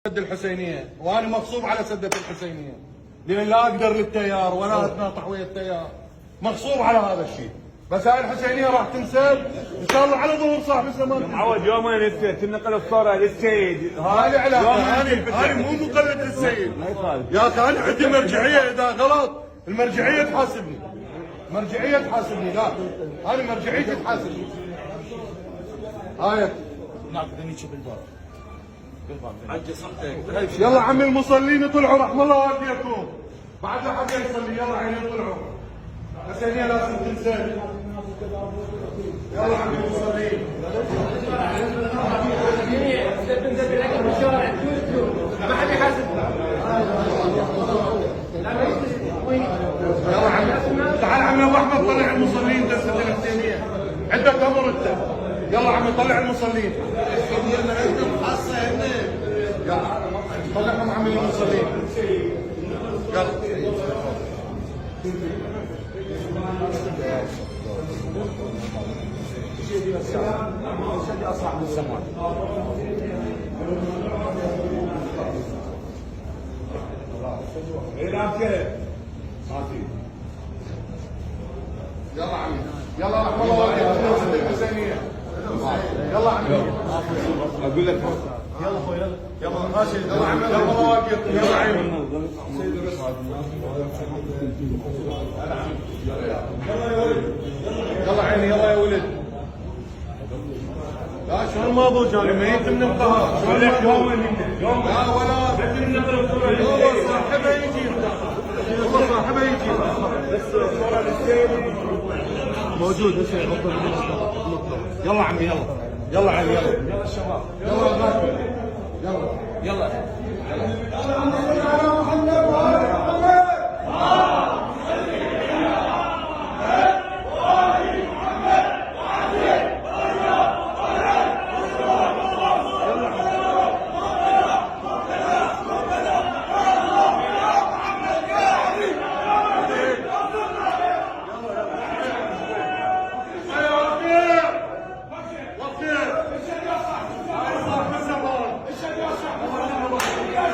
سد الحسينيه، وانا مغصوب على سده الحسينيه لان لا اقدر للتيار ولا اتناطح ويا التيار، مغصوب على هذا الشيء. بس هاي الحسينيه راح تنسد ان شاء الله على ظهور صاحب الزمان. معود يومين تنقل الصوره للسيد، هذه علاقه، انا مو مقلد للسيد يا اخي، انا عندي مرجعيه، اذا غلط المرجعيه تحاسبني، مرجعيه تحاسبني، لا انا مرجعيتي تحاسبني. هاي هناك نيجي بالباب عجز صحتك. يلا عمي المصلين طلعوا رحم الله والديكم، بعد لا حد يصلي، يلا عيني طلعوا، حسينيه لازم تنسد. يلا عمي المصلين ما حد يحاسبنا. يلا عمي تعال عمي ابو احمد، طلع المصلين دسة الحسينيه، عندك امر انت. يلا عمي طلع المصلين. يلا طلعهم عمي المصلين. يلا يلا عمي، يلا رحم الله والديكم سد الحسينيه. يلا عمي اقول لك يلا اخوي، يلا يلا ماشي، يلا عمي رحم الله والديكم، يلا عيني يلا عيني، يلا يا ولد. لا شلون ما ضوج، انا ميت من القهر. شلون يوم لا ولا هو صاحبه يجي، هو صاحبه يجي بس الصوره للسيد موجود هسه يحط. يلا عمي يلا، يلا عمي يلا، يلا الشباب، يلا يلا يلا يلا